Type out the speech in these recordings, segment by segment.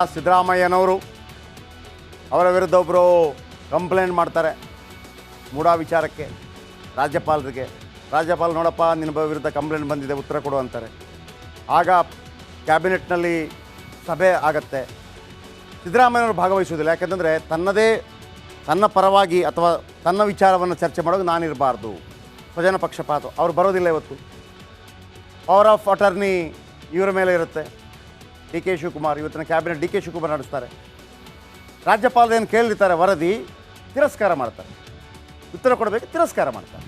ಸಿದ್ದರಾಮಯ್ಯನವರು ಅವರ ವಿರುದ್ಧ ಒಬ್ಬರು ಕಂಪ್ಲೇಂಟ್ ಮಾಡ್ತಾರೆ ಮೂಡಾ ವಿಚಾರಕ್ಕೆ ರಾಜ್ಯಪಾಲರಿಗೆ. ರಾಜ್ಯಪಾಲ ನೋಡಪ್ಪ ನಿನ್ನ ವಿರುದ್ಧ ಕಂಪ್ಲೇಂಟ್ ಬಂದಿದೆ, ಉತ್ತರ ಕೊಡು ಅಂತಾರೆ. ಆಗ ಕ್ಯಾಬಿನೆಟ್ನಲ್ಲಿ ಸಭೆ ಆಗತ್ತೆ. ಸಿದ್ದರಾಮಯ್ಯನವರು ಭಾಗವಹಿಸೋದಿಲ್ಲ. ಯಾಕೆಂದರೆ ತನ್ನ ಪರವಾಗಿ ಅಥವಾ ತನ್ನ ವಿಚಾರವನ್ನು ಚರ್ಚೆ ಮಾಡೋದು ನಾನಿರಬಾರ್ದು, ಸ್ವಜನ ಪಕ್ಷಪಾತ. ಅವ್ರು ಬರೋದಿಲ್ಲ ಇವತ್ತು. ಪವರ್ ಆಫ್ ಅಟರ್ನಿ ಇವರ ಮೇಲೆ ಇರುತ್ತೆ. ಡಿ ಕೆ ಶಿವಕುಮಾರ್ ಇವತ್ತಿನ ಕ್ಯಾಬಿನೆಟ್ ಡಿ ಕೆ ಶಿವಕುಮಾರ್ ನಡೆಸ್ತಾರೆ. ರಾಜ್ಯಪಾಲರು ಏನು ಕೇಳಿರ್ತಾರೆ ವರದಿ ತಿರಸ್ಕಾರ ಮಾಡ್ತಾರೆ, ಉತ್ತರ ಕೊಡಬೇಕು, ತಿರಸ್ಕಾರ ಮಾಡ್ತಾರೆ.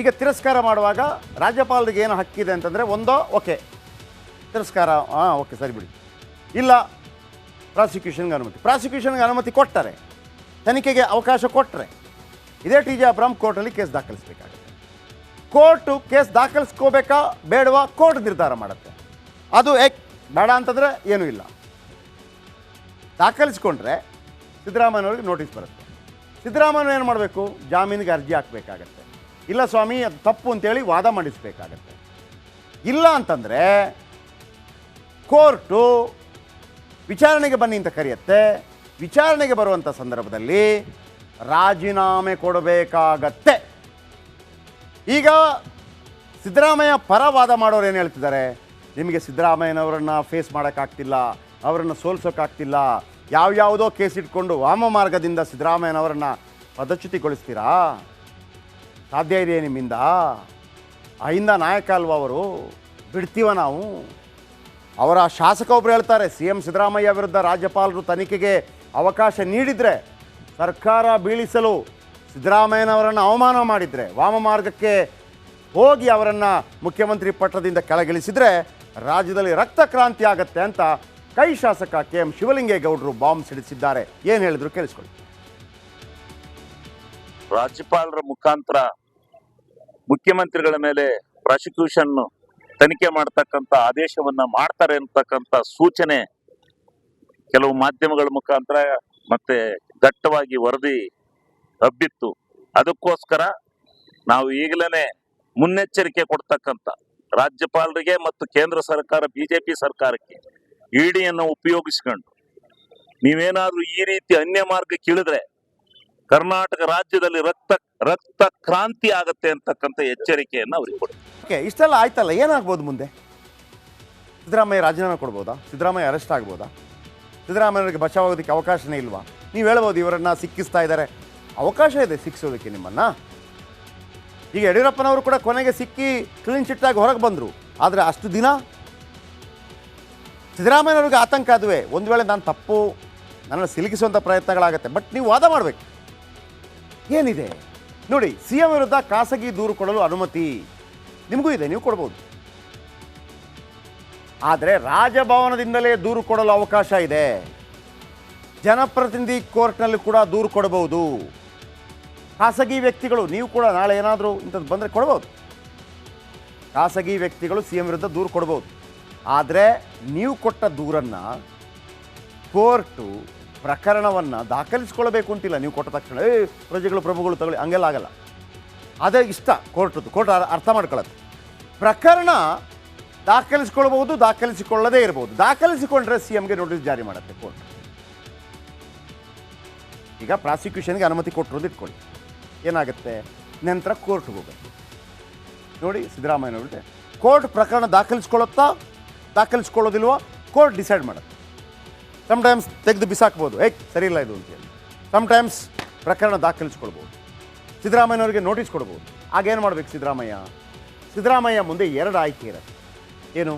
ಈಗ ತಿರಸ್ಕಾರ ಮಾಡುವಾಗ ರಾಜ್ಯಪಾಲರಿಗೆ ಏನು ಹಕ್ಕಿದೆ ಅಂತಂದರೆ, ಒಂದೋ ಓಕೆ ತಿರಸ್ಕಾರ, ಓಕೆ ಸರಿ ಬಿಡಿ, ಇಲ್ಲ ಪ್ರಾಸಿಕ್ಯೂಷನ್ಗೆ ಅನುಮತಿ ಕೊಟ್ಟರೆ, ತನಿಖೆಗೆ ಅವಕಾಶ ಕೊಟ್ಟರೆ, ಇದೇ ಟಿ ಜೆ ಅಬ್ರಾಮ್ ಕೋರ್ಟಲ್ಲಿ ಕೇಸ್ ದಾಖಲಿಸಬೇಕಾಗುತ್ತೆ. ಕೋರ್ಟು ಕೇಸ್ ದಾಖಲಿಸ್ಕೋಬೇಕಾ ಬೇಡವಾ ಕೋರ್ಟ್ ನಿರ್ಧಾರ ಮಾಡುತ್ತೆ. ಅದು ಬೇಡ ಅಂತಂದರೆ ಏನೂ ಇಲ್ಲ. ದಾಖಲಿಸ್ಕೊಂಡ್ರೆ ಸಿದ್ದರಾಮಯ್ಯನವ್ರಿಗೆ ನೋಟಿಸ್ ಬರುತ್ತೆ. ಸಿದ್ದರಾಮಯ್ಯ ಏನು ಮಾಡಬೇಕು? ಜಾಮೀನಿಗೆ ಅರ್ಜಿ ಹಾಕಬೇಕಾಗತ್ತೆ. ಇಲ್ಲ ಸ್ವಾಮಿ ಅದು ತಪ್ಪು ಅಂತೇಳಿ ವಾದ ಮಾಡಿಸಬೇಕಾಗತ್ತೆ. ಇಲ್ಲ ಅಂತಂದರೆ ಕೋರ್ಟು ವಿಚಾರಣೆಗೆ ಬನ್ನಿ ಅಂತ ಕರೆಯುತ್ತೆ. ವಿಚಾರಣೆಗೆ ಬರುವಂಥ ಸಂದರ್ಭದಲ್ಲಿ ರಾಜೀನಾಮೆ ಕೊಡಬೇಕಾಗತ್ತೆ. ಈಗ ಸಿದ್ದರಾಮಯ್ಯ ಪರ ವಾದ ಮಾಡೋರು ಏನು ಹೇಳ್ತಿದ್ದಾರೆ? ನಿಮಗೆ ಸಿದ್ದರಾಮಯ್ಯನವರನ್ನು ಫೇಸ್ ಮಾಡೋಕ್ಕಾಗ್ತಿಲ್ಲ, ಅವರನ್ನು ಸೋಲ್ಸೋಕ್ಕಾಗ್ತಿಲ್ಲ, ಯಾವ್ಯಾವುದೋ ಕೇಸ್ ಇಟ್ಕೊಂಡು ವಾಮ ಮಾರ್ಗದಿಂದ ಸಿದ್ದರಾಮಯ್ಯನವರನ್ನು ಪದಚ್ಯುತಿಗೊಳಿಸ್ತೀರಾ? ಸಾಧ್ಯ ಇದೆಯೇ ನಿಮ್ಮಿಂದ? ಅಹಿಂದ ನಾಯಕ ಅಲ್ವ ಅವರು? ಬಿಡ್ತೀವ ನಾವು? ಅವರ ಶಾಸಕ ಒಬ್ಬರು ಹೇಳ್ತಾರೆ, ಸಿ ಎಂ ಸಿದ್ದರಾಮಯ್ಯ ವಿರುದ್ಧ ರಾಜ್ಯಪಾಲರು ತನಿಖೆಗೆ ಅವಕಾಶ ನೀಡಿದರೆ, ಸರ್ಕಾರ ಬೀಳಿಸಲು ಸಿದ್ದರಾಮಯ್ಯನವರನ್ನು ಅವಮಾನ ಮಾಡಿದರೆ, ವಾಮ ಮಾರ್ಗಕ್ಕೆ ಹೋಗಿ ಅವರನ್ನು ಮುಖ್ಯಮಂತ್ರಿ ಪಟ್ಟದಿಂದ ಕೆಳಗಿಳಿಸಿದರೆ ರಾಜ್ಯದಲ್ಲಿ ರಕ್ತ ಕ್ರಾಂತಿ ಆಗತ್ತೆ ಅಂತ ಕೈ ಶಾಸಕ ಕೆ ಎಂ ಶಿವಲಿಂಗೇಗೌಡರು ಬಾಂಬ್ ಸಿಡಿಸಿದ್ದಾರೆ. ಏನು ಹೇಳಿದ್ರು ಕೇಳಿಸ್ಕೊಳ್ಳಿ. ರಾಜ್ಯಪಾಲರ ಮುಖಾಂತರ ಮುಖ್ಯಮಂತ್ರಿಗಳ ಮೇಲೆ ಪ್ರಾಸಿಕ್ಯೂಷನ್ ತನಿಖೆ ಮಾಡ್ತಕ್ಕಂಥ ಆದೇಶವನ್ನ ಮಾಡ್ತಾರೆ ಅಂತಕ್ಕಂಥ ಸೂಚನೆ ಕೆಲವು ಮಾಧ್ಯಮಗಳ ಮುಖಾಂತರ ಮತ್ತೆ ದಟ್ಟವಾಗಿ ವರದಿ ಹಬ್ಬಿತ್ತು. ಅದಕ್ಕೋಸ್ಕರ ನಾವು ಈಗಲೇ ಮುನ್ನೆಚ್ಚರಿಕೆ ಕೊಡ್ತಕ್ಕಂಥ ರಾಜ್ಯಪಾಲರಿಗೆ ಮತ್ತು ಕೇಂದ್ರ ಸರ್ಕಾರ ಬಿಜೆಪಿ ಸರ್ಕಾರಕ್ಕೆ ಇಡಿಯನ್ನು ಉಪಯೋಗಿಸ್ಕೊಂಡು ನೀವೇನಾದ್ರೂ ಈ ರೀತಿ ಅನ್ಯ ಮಾರ್ಗಕ್ಕೆ ಇಳಿದ್ರೆ ಕರ್ನಾಟಕ ರಾಜ್ಯದಲ್ಲಿ ರಕ್ತ ಕ್ರಾಂತಿ ಆಗತ್ತೆ ಅಂತಕ್ಕಂಥ ಎಚ್ಚರಿಕೆಯನ್ನು ಅವ್ರಿಗೆ ಕೊಡಿ. ಓಕೆ, ಇಷ್ಟೆಲ್ಲ ಆಯ್ತಲ್ಲ, ಏನಾಗ್ಬೋದು ಮುಂದೆ? ಸಿದ್ದರಾಮಯ್ಯ ರಾಜೀನಾಮೆ ಕೊಡ್ಬೋದಾ? ಸಿದ್ದರಾಮಯ್ಯ ಅರೆಸ್ಟ್ ಆಗ್ಬೋದಾ? ಸಿದ್ದರಾಮಯ್ಯರಿಗೆ ಬಚಾವಾಗೋದಕ್ಕೆ ಅವಕಾಶನೇ ಇಲ್ವಾ? ನೀವು ಹೇಳ್ಬೋದು ಇವರನ್ನು ಸಿಕ್ಕಿಸ್ತಾ ಇದ್ದಾರೆ. ಅವಕಾಶ ಇದೆ ಸಿಕ್ಕಿಸೋದಕ್ಕೆ ನಿಮ್ಮನ್ನು. ಈಗ ಯಡಿಯೂರಪ್ಪನವರು ಕೂಡ ಕೊನೆಗೆ ಸಿಕ್ಕಿ ಕ್ಲೀನ್ ಚಿಟ್ಟಾಗಿ ಹೊರಗೆ ಬಂದರು. ಆದರೆ ಅಷ್ಟು ದಿನ ಸಿದ್ದರಾಮಯ್ಯನವ್ರಿಗೆ ಆತಂಕ ಅದುವೇ, ಒಂದು ವೇಳೆ ನಾನು ತಪ್ಪು, ನನ್ನನ್ನು ಸಿಲುಕಿಸುವಂಥ ಪ್ರಯತ್ನಗಳಾಗತ್ತೆ. ಬಟ್ ನೀವು ವಾದ ಮಾಡಬೇಕು. ಏನಿದೆ ನೋಡಿ, ಸಿ ಎಂ ವಿರುದ್ಧ ಖಾಸಗಿ ದೂರು ಕೊಡಲು ಅನುಮತಿ ನಿಮಗೂ ಇದೆ, ನೀವು ಕೊಡ್ಬೋದು. ಆದರೆ ರಾಜಭವನದಿಂದಲೇ ದೂರು ಕೊಡಲು ಅವಕಾಶ ಇದೆ. ಜನಪ್ರತಿನಿಧಿ ಕೋರ್ಟ್ನಲ್ಲಿ ಕೂಡ ದೂರು ಕೊಡಬಹುದು. ಖಾಸಗಿ ವ್ಯಕ್ತಿಗಳು, ನೀವು ಕೂಡ ನಾಳೆ ಏನಾದರೂ ಇಂಥದ್ದು ಬಂದರೆ ಕೊಡ್ಬೋದು. ಖಾಸಗಿ ವ್ಯಕ್ತಿಗಳು ಸಿ ಎಂ ವಿರುದ್ಧ ದೂರು ಕೊಡ್ಬೋದು. ಆದರೆ ನೀವು ಕೊಟ್ಟ ದೂರನ್ನು ಕೋರ್ಟು ಪ್ರಕರಣವನ್ನು ದಾಖಲಿಸ್ಕೊಳ್ಬೇಕು ಅಂತಿಲ್ಲ. ನೀವು ಕೊಟ್ಟ ತಕ್ಷಣ ಪ್ರಜೆಗಳು ತಗೊಳ್ಳಿ, ಹಂಗೆಲ್ಲ ಆಗಲ್ಲ. ಅದೇ ಇಷ್ಟ ಕೋರ್ಟದ್ದು. ಕೋರ್ಟ್ ಅರ್ಥ ಮಾಡ್ಕೊಳ್ಳುತ್ತೆ. ಪ್ರಕರಣ ದಾಖಲಿಸ್ಕೊಳ್ಬಹುದು, ದಾಖಲಿಸಿಕೊಳ್ಳದೇ ಇರ್ಬೋದು. ದಾಖಲಿಸಿಕೊಂಡ್ರೆ ಸಿ ಎಂಗೆ ನೋಟಿಸ್ ಜಾರಿ ಮಾಡುತ್ತೆ ಕೋರ್ಟ್. ಈಗ ಪ್ರಾಸಿಕ್ಯೂಷನ್ಗೆ ಅನುಮತಿ ಕೊಟ್ಟರು ಅಂತ ಇಟ್ಕೊಳ್ಳಿ, ಏನಾಗುತ್ತೆ? ನಂತರ ಕೋರ್ಟ್ಗೆ ಹೋಗುತ್ತೆ. ನೋಡಿ, ಸಿದ್ದರಾಮಯ್ಯನವ್ರಿಗೆ ಕೋರ್ಟ್ ಪ್ರಕರಣ ದಾಖಲಿಸ್ಕೊಳ್ಳೋದಿಲ್ವೋ ಕೋರ್ಟ್ ಡಿಸೈಡ್ ಮಾಡುತ್ತೆ. ಸಮ್ಟೈಮ್ಸ್ ತೆಗೆದು ಬಿಸಾಕ್ಬೋದು, ಸರಿ ಇಲ್ಲ ಇದು ಅಂತೇಳಿ. ಸಮ್ಟೈಮ್ಸ್ ಪ್ರಕರಣ ದಾಖಲಿಸ್ಕೊಳ್ಬೋದು. ಸಿದ್ದರಾಮಯ್ಯನವ್ರಿಗೆ ನೋಟಿಸ್ ಕೊಡ್ಬೋದು. ಆಗೇನು ಮಾಡಬೇಕು ಸಿದ್ದರಾಮಯ್ಯ ಮುಂದೆ ಎರಡು ಆಯ್ಕೆ ಇರುತ್ತೆ. ಏನು?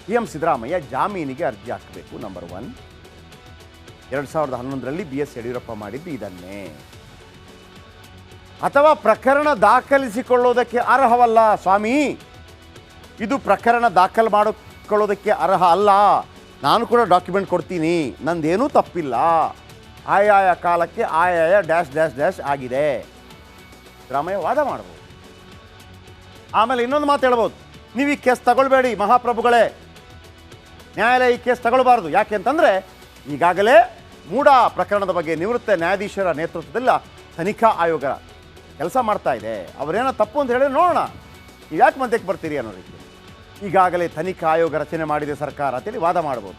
ಸಿ ಎಂ ಸಿದ್ದರಾಮಯ್ಯ ಜಾಮೀನಿಗೆ ಅರ್ಜಿ ಹಾಕಬೇಕು, ನಂಬರ್ 1. 2011ರಲ್ಲಿ ಬಿ ಎಸ್ ಯಡಿಯೂರಪ್ಪ ಮಾಡಿದ್ದು ಇದನ್ನೇ. ಅಥವಾ ಪ್ರಕರಣ ದಾಖಲಿಸಿಕೊಳ್ಳೋದಕ್ಕೆ ಅರ್ಹವಲ್ಲ ಸ್ವಾಮಿ, ಇದು ಪ್ರಕರಣ ದಾಖಲು ಮಾಡಿಕೊಳ್ಳೋದಕ್ಕೆ ಅರ್ಹ ಅಲ್ಲ, ನಾನು ಕೂಡ ಡಾಕ್ಯುಮೆಂಟ್ ಕೊಡ್ತೀನಿ, ನಂದೇನೂ ತಪ್ಪಿಲ್ಲ, ಆಯಾಯ ಕಾಲಕ್ಕೆ ಆಯಾಯ ಡ್ಯಾಶ್ ಆಗಿದೆ, ಸಿದ್ದರಾಮಯ್ಯ ವಾದ ಮಾಡ್ಬೋದು. ಆಮೇಲೆ ಇನ್ನೊಂದು ಮಾತು ಹೇಳ್ಬೋದು, ನೀವು ಈ ಕೇಸ್ ತಗೊಳ್ಬೇಡಿ ಮಹಾಪ್ರಭುಗಳೇ, ನ್ಯಾಯಾಲಯ ಈ ಕೇಸ್ ತಗೊಳ್ಬಾರ್ದು. ಯಾಕೆ ಅಂತಂದರೆ ಈಗಾಗಲೇ ಮೂಡಾ ಪ್ರಕರಣದ ಬಗ್ಗೆ ನಿವೃತ್ತ ನ್ಯಾಯಾಧೀಶರ ನೇತೃತ್ವದಲ್ಲಿ ತನಿಖಾ ಆಯೋಗ ಕೆಲಸ ಮಾಡ್ತಾ ಇದೆ. ಅವರೇನೋ ತಪ್ಪು ಅಂತ ಹೇಳಿ ನೋಡೋಣ, ನೀವು ಯಾಕೆ ಮಧ್ಯಕ್ಕೆ ಬರ್ತೀರಿ ಅನ್ನೋ ರೀತಿ. ಈಗಾಗಲೇ ತನಿಖಾ ಆಯೋಗ ರಚನೆ ಮಾಡಿದೆ ಸರ್ಕಾರ ಅಂತೇಳಿ ವಾದ ಮಾಡ್ಬೋದು.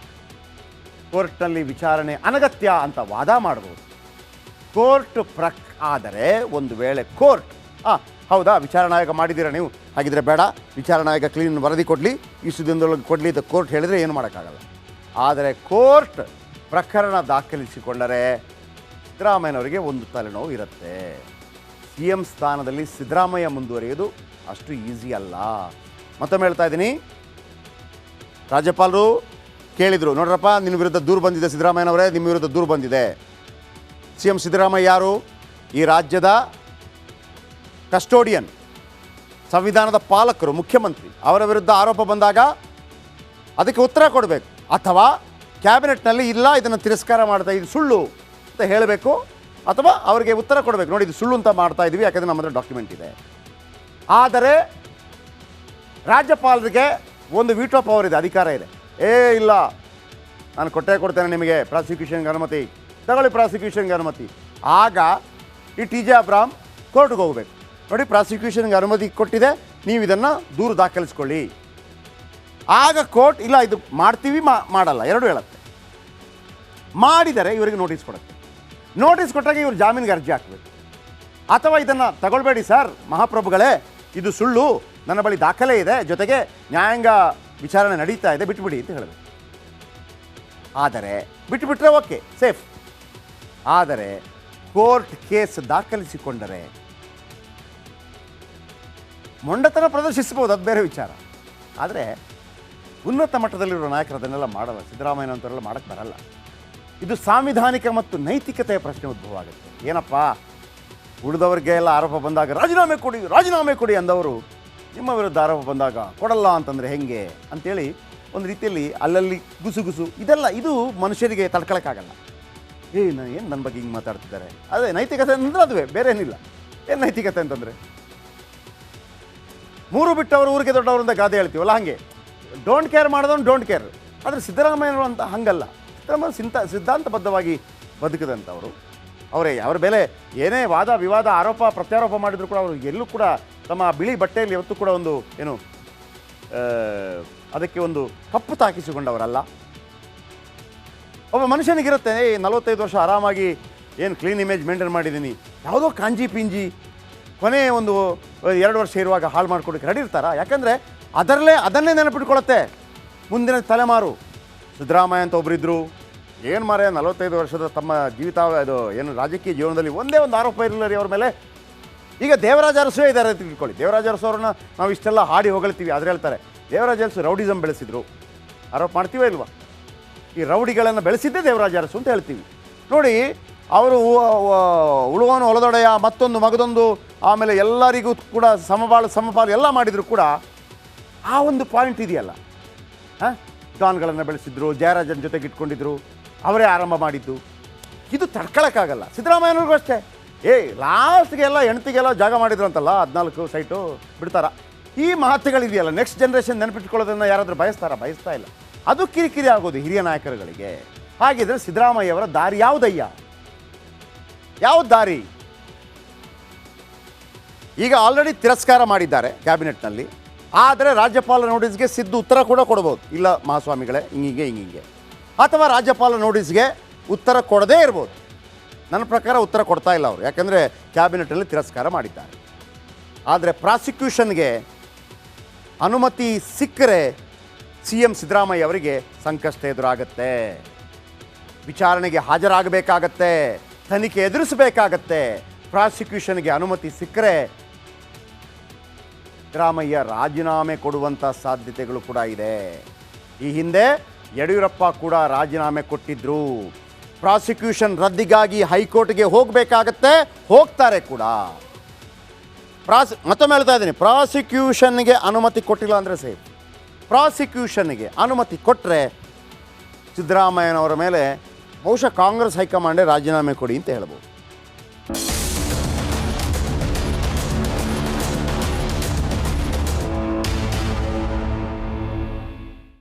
ಕೋರ್ಟ್ನಲ್ಲಿ ವಿಚಾರಣೆ ಅನಗತ್ಯ ಅಂತ ವಾದ ಮಾಡ್ಬೋದು. ಕೋರ್ಟ್ ಆದರೆ ಒಂದು ವೇಳೆ ಕೋರ್ಟ್ ಹೌದಾ ವಿಚಾರಣಾಯೋಗ ಮಾಡಿದ್ದೀರಾ ನೀವು, ಹಾಗಿದ್ರೆ ಬೇಡ, ವಿಚಾರಣಾಯೋಗ ಕ್ಲೀನ್ ವರದಿ ಕೊಡಲಿ, ಇಷ್ಟು ದಿನದೊಳಗೆ ಕೊಡಲಿ ಅಂತ ಕೋರ್ಟ್ ಹೇಳಿದರೆ ಏನು ಮಾಡೋಕ್ಕಾಗಲ್ಲ. ಆದರೆ ಕೋರ್ಟ್ ಪ್ರಕರಣ ದಾಖಲಿಸಿಕೊಂಡರೆ ಸಿದ್ದರಾಮಯ್ಯನವರಿಗೆ ಒಂದು ತಲೆನೋವು ಇರುತ್ತೆ. ಸಿ ಎಂ ಸ್ಥಾನದಲ್ಲಿ ಸಿದ್ದರಾಮಯ್ಯ ಮುಂದುವರಿಯೋದು ಅಷ್ಟು ಈಸಿ ಅಲ್ಲ. ಮತ್ತೊಮ್ಮೆ ಹೇಳ್ತಾ ಇದ್ದೀನಿ, ರಾಜ್ಯಪಾಲರು ಕೇಳಿದರು, ನೋಡ್ರಪ್ಪ ನಿನ್ನ ವಿರುದ್ಧ ದೂರು ಬಂದಿದೆ ಸಿದ್ದರಾಮಯ್ಯನವರೇ, ನಿಮ್ಮ ವಿರುದ್ಧ ದೂರು ಬಂದಿದೆ. ಸಿ ಎಂ ಸಿದ್ದರಾಮಯ್ಯ ಯಾರು? ಈ ರಾಜ್ಯದ ಕಸ್ಟೋಡಿಯನ್, ಸಂವಿಧಾನದ ಪಾಲಕರು, ಮುಖ್ಯಮಂತ್ರಿ. ಅವರ ವಿರುದ್ಧ ಆರೋಪ ಬಂದಾಗ ಅದಕ್ಕೆ ಉತ್ತರ ಕೊಡಬೇಕು, ಅಥವಾ ಕ್ಯಾಬಿನೆಟ್ನಲ್ಲಿ ಇಲ್ಲ ಇದನ್ನು ತಿರಸ್ಕಾರ ಮಾಡ್ತಾ ಇದು ಸುಳ್ಳು ಅಂತ ಹೇಳಬೇಕು, ಅಥವಾ ಅವರಿಗೆ ಉತ್ತರ ಕೊಡಬೇಕು, ನೋಡಿ ಇದು ಸುಳ್ಳು ಅಂತ ಮಾಡ್ತಾ ಇದ್ದೀವಿ ಯಾಕಂದರೆ ನಮ್ಮ ಹತ್ರ ಡಾಕ್ಯುಮೆಂಟ್ ಇದೆ. ಆದರೆ ರಾಜ್ಯಪಾಲರಿಗೆ ಒಂದು ವೀಟೋ ಪವರ್ ಇದೆ, ಅಧಿಕಾರ ಇದೆ. ಇಲ್ಲ ನಾನು ಕೊಡ್ತೇನೆ ನಿಮಗೆ ಪ್ರಾಸಿಕ್ಯೂಷನ್ಗೆ ಅನುಮತಿ, ತಗೊಳ್ಳಿ ಪ್ರಾಸಿಕ್ಯೂಷನ್ಗೆ ಅನುಮತಿ. ಆಗ ಈ ಟಿ ಜೆ ಅಬ್ರಾಮ್ ಕೋರ್ಟ್ಗೆ ಹೋಗಬೇಕು, ನೋಡಿ ಪ್ರಾಸಿಕ್ಯೂಷನ್ಗೆ ಅನುಮತಿ ಕೊಟ್ಟಿದೆ, ನೀವು ಇದನ್ನು ದೂರು ದಾಖಲಿಸ್ಕೊಳ್ಳಿ. ಆಗ ಕೋರ್ಟ್ ಇಲ್ಲ ಇದು ಮಾಡ್ತೀವಿ ಮಾಡಲ್ಲ ಎರಡೂ ಹೇಳುತ್ತೆ. ಮಾಡಿದರೆ ಇವರಿಗೆ ನೋಟಿಸ್ ಕೊಡುತ್ತೆ. ನೋಟಿಸ್ ಕೊಟ್ಟಾಗ ಇವರು ಜಾಮೀನಿಗೆ ಅರ್ಜಿ ಹಾಕಬೇಕು, ಅಥವಾ ಇದನ್ನು ತಗೊಳ್ಬೇಡಿ ಸರ್ ಮಹಾಪ್ರಭುಗಳೇ, ಇದು ಸುಳ್ಳು, ನನ್ನ ಬಳಿ ದಾಖಲೆ ಇದೆ, ಜೊತೆಗೆ ನ್ಯಾಯಾಂಗ ವಿಚಾರಣೆ ನಡೀತಾ ಇದೆ, ಬಿಟ್ಬಿಡಿ ಅಂತ ಹೇಳಬೇಕು. ಆದರೆ ಬಿಟ್ಟುಬಿಟ್ರೆ ಓಕೆ ಸೇಫ್. ಆದರೆ ಕೋರ್ಟ್ ಕೇಸ್ ದಾಖಲಿಸಿಕೊಂಡರೆ ಮೊಂಡತನ ಪ್ರದರ್ಶಿಸ್ಬೋದು, ಅದು ಬೇರೆ ವಿಚಾರ. ಆದರೆ ಉನ್ನತ ಮಟ್ಟದಲ್ಲಿರುವ ನಾಯಕರು ಅದನ್ನೆಲ್ಲ ಮಾಡಲ್ಲ, ಸಿದ್ದರಾಮಯ್ಯನಂತವರೆಲ್ಲ ಮಾಡೋಕ್ಕೆ ಬರಲ್ಲ. ಇದು ಸಾಂವಿಧಾನಿಕ ಮತ್ತು ನೈತಿಕತೆಯ ಪ್ರಶ್ನೆ ಉದ್ಭವ ಆಗುತ್ತೆ. ಏನಪ್ಪ ಉಳಿದವ್ರಿಗೆ ಎಲ್ಲ ಆರೋಪ ಬಂದಾಗ ರಾಜೀನಾಮೆ ಕೊಡಿ ಅಂದವರು ನಿಮ್ಮ ವಿರುದ್ಧ ಆರೋಪ ಬಂದಾಗ ಕೊಡಲ್ಲ ಅಂತಂದರೆ ಹೆಂಗೆ ಅಂಥೇಳಿ ಒಂದು ರೀತಿಯಲ್ಲಿ ಅಲ್ಲಲ್ಲಿ ಗುಸುಗುಸು ಇದು ಮನುಷ್ಯರಿಗೆ ತಡ್ಕೊಳಕ್ಕಾಗಲ್ಲ. ನಾನು ಏನು ನನ್ನ ಬಗ್ಗೆ ಹಿಂಗೆ ಮಾತಾಡ್ತಿದ್ದಾರೆ, ಅದೇ ನೈತಿಕತೆ ಅಂದರೆ ಅದುವೇ, ಬೇರೆ ಏನಿಲ್ಲ. ಏನು ನೈತಿಕತೆ ಅಂತಂದರೆ ಮೂರು ಬಿಟ್ಟವರು ಊರಿಗೆ ದೊಡ್ಡವರಿಂದ ಗಾದೆ ಹೇಳ್ತೀವಲ್ಲ, ಹಾಗೆ ಡೋಂಟ್ ಕೇರ್ ಮಾಡಿದವನು ಡೋಂಟ್ ಕೇರ್. ಆದರೆ ಸಿದ್ದರಾಮಯ್ಯನವರು ಅಂತ ಹಂಗಲ್ಲ. ಸಿದ್ದರಾಮಯ್ಯ ಸಿದ್ಧಾಂತಬದ್ಧವಾಗಿ ಬದುಕಿದಂಥವರು. ಅವರ ಮೇಲೆ ಏನೇ ವಾದ ವಿವಾದ ಆರೋಪ ಪ್ರತ್ಯಾರೋಪ ಮಾಡಿದ್ರು ಕೂಡ ಅವರು ಎಲ್ಲೂ ಕೂಡ ತಮ್ಮ ಬಿಳಿ ಬಟ್ಟೆಯಲ್ಲಿ ಯಾವತ್ತೂ ಕೂಡ ಒಂದು ಅದಕ್ಕೆ ಒಂದು ಕಪ್ಪು ತಾಕಿಸಿಕೊಂಡವರಲ್ಲ. ಒಬ್ಬ ಮನುಷ್ಯನಿಗಿರುತ್ತೆ 45 ವರ್ಷ ಆರಾಮಾಗಿ ಏನು ಕ್ಲೀನ್ ಇಮೇಜ್ ಮೇಂಟೈನ್ ಮಾಡಿದ್ದೀನಿ, ಯಾವುದೋ ಕಾಂಜಿ ಪಿಂಜಿ ಕೊನೆ ಒಂದು 2 ವರ್ಷ ಇರುವಾಗ ಹಾಳು ಮಾಡ್ಕೊಡೋಕ್ಕೆ ರೆಡಿ ಇರ್ತಾರ? ಯಾಕಂದರೆ ಅದನ್ನೇ ನೆನಪಿಟ್ಕೊಳತ್ತೆ ಮುಂದಿನ ತಲೆಮಾರು. ಸಿದ್ದರಾಮಯ್ಯ ಅಂತ ಒಬ್ಬರಿದ್ದರು, ಏನು ಮಾರೇ 45 ವರ್ಷದ ತಮ್ಮ ರಾಜಕೀಯ ಜೀವನದಲ್ಲಿ ಒಂದೇ ಒಂದು ಆರೋಪ ಇರಲಿಲ್ಲ ರೀ ಅವ್ರ ಮೇಲೆ. ಈಗ ದೇವರಾಜ ಅರಸು ಇದ್ದಾರೆ ಅಂತ ತಿಳ್ಕೊಳ್ಳಿ. ದೇವರಾಜ ಅರಸು ಅವ್ರನ್ನ ನಾವು ಇಷ್ಟೆಲ್ಲ ಹಾಡಿ ಹೊಗಳ್ತೀವಿ, ಆದರೆ ಹೇಳ್ತಾರೆ ದೇವರಾಜ ಅರಸು ರೌಡಿಸಮ್ ಬೆಳೆಸಿದ್ರು, ಆರೋಪ ಮಾಡ್ತೀವೋ ಇಲ್ವಾ? ಈ ರೌಡಿಗಳನ್ನು ಬೆಳೆಸಿದ್ದೇ ದೇವರಾಜ ಅರಸು ಅಂತ ಹೇಳ್ತೀವಿ. ನೋಡಿ, ಅವರು ಉಳುವನು ಹೊಲದೊಡೆಯ, ಮತ್ತೊಂದು ಮಗದೊಂದು, ಆಮೇಲೆ ಎಲ್ಲರಿಗೂ ಕೂಡ ಸಮಪಾಲು ಎಲ್ಲ ಮಾಡಿದರೂ ಕೂಡ ಆ ಒಂದು ಪಾಯಿಂಟ್ ಇದೆಯಲ್ಲ, ಡಾನ್ಗಳನ್ನು ಬೆಳೆಸಿದ್ರು, ಜಯರಾಜನ ಜೊತೆಗೆ ಇಟ್ಕೊಂಡಿದ್ರು, ಅವರೇ ಆರಂಭ ಮಾಡಿದ್ದು. ಇದು ತಡ್ಕೊಳಕ್ಕಾಗಲ್ಲ. ಸಿದ್ದರಾಮಯ್ಯನವ್ರಿಗೂ ಅಷ್ಟೇ. ಲಾಸ್ಟ್ಗೆಲ್ಲ ಹೆಣ್ತಿಗೆಲ್ಲ ಜಾಗ ಮಾಡಿದ್ರು ಅಂತಲ್ಲ, 14 ಸೈಟು ಬಿಡ್ತಾರ. ಈ ಮಾತುಗಳಿದೆಯಲ್ಲ, ನೆಕ್ಸ್ಟ್ ಜನ್ರೇಷನ್ ನೆನಪಿಟ್ಕೊಳ್ಳೋದನ್ನು ಯಾರಾದರೂ ಬಯಸ್ತಾ ಇಲ್ಲ. ಅದು ಕಿರಿಕಿರಿ ಆಗೋದು ಹಿರಿಯ ನಾಯಕರುಗಳಿಗೆ. ಹಾಗಿದ್ರೆ ಸಿದ್ದರಾಮಯ್ಯವರ ದಾರಿ ಯಾವುದಯ್ಯ? ಯಾವ ದಾರಿ? ಈಗ ಆಲ್ರೆಡಿ ತಿರಸ್ಕಾರ ಮಾಡಿದ್ದಾರೆ ಕ್ಯಾಬಿನೆಟ್ನಲ್ಲಿ. ಆದರೆ ರಾಜ್ಯಪಾಲ ನೋಟಿಸ್ಗೆ ಸಿದ್ದು ಉತ್ತರ ಕೂಡ ಕೊಡ್ಬೋದು, ಇಲ್ಲ ಮಹಾಸ್ವಾಮಿಗಳೇ ಹಿಂಗೆ, ಅಥವಾ ರಾಜ್ಯಪಾಲ ನೋಟಿಸ್ಗೆ ಉತ್ತರ ಕೊಡದೇ ಇರ್ಬೋದು. ನನ್ನ ಪ್ರಕಾರ ಉತ್ತರ ಕೊಡ್ತಾ ಇಲ್ಲ ಅವರು, ಯಾಕಂದರೆ ಕ್ಯಾಬಿನೆಟಲ್ಲಿ ತಿರಸ್ಕಾರ ಮಾಡಿದ್ದಾರೆ. ಆದರೆ ಪ್ರಾಸಿಕ್ಯೂಷನ್ಗೆ ಅನುಮತಿ ಸಿಕ್ಕರೆ ಸಿ ಎಂ ಸಿದ್ದರಾಮಯ್ಯ ಅವರಿಗೆ ಸಂಕಷ್ಟ ಎದುರಾಗತ್ತೆ, ವಿಚಾರಣೆಗೆ ಹಾಜರಾಗಬೇಕಾಗತ್ತೆ, ತನಿಖೆ ಎದುರಿಸಬೇಕಾಗತ್ತೆ. ಪ್ರಾಸಿಕ್ಯೂಷನ್ಗೆ ಅನುಮತಿ ಸಿಕ್ಕರೆ ಸಿದ್ದರಾಮಯ್ಯ ರಾಜೀನಾಮೆ ಕೊಡುವಂಥ ಸಾಧ್ಯತೆಗಳು ಕೂಡ ಇದೆ. ಈ ಹಿಂದೆ ಯಡಿಯೂರಪ್ಪ ಕೂಡ ರಾಜೀನಾಮೆ ಕೊಟ್ಟಿದ್ರು. ಪ್ರಾಸಿಕ್ಯೂಷನ್ ರದ್ದಿಗಾಗಿ ಹೈಕೋರ್ಟ್ಗೆ ಹೋಗಬೇಕಾಗತ್ತೆ, ಹೋಗ್ತಾರೆ ಕೂಡ. ಮತ್ತೊಮ್ಮೆ ಹೇಳ್ತಾ ಇದ್ದೀನಿ, ಪ್ರಾಸಿಕ್ಯೂಷನ್ಗೆ ಅನುಮತಿ ಕೊಟ್ಟಿಲ್ಲ ಅಂದರೆ ಸೇಫ್. ಪ್ರಾಸಿಕ್ಯೂಷನ್ಗೆ ಅನುಮತಿ ಕೊಟ್ಟರೆ ಸಿದ್ದರಾಮಯ್ಯನವರ ಮೇಲೆ ಬಹುಶಃ ಕಾಂಗ್ರೆಸ್ ಹೈಕಮಾಂಡೇ ರಾಜೀನಾಮೆ ಕೊಡಿ ಅಂತ ಹೇಳ್ಬೋದು.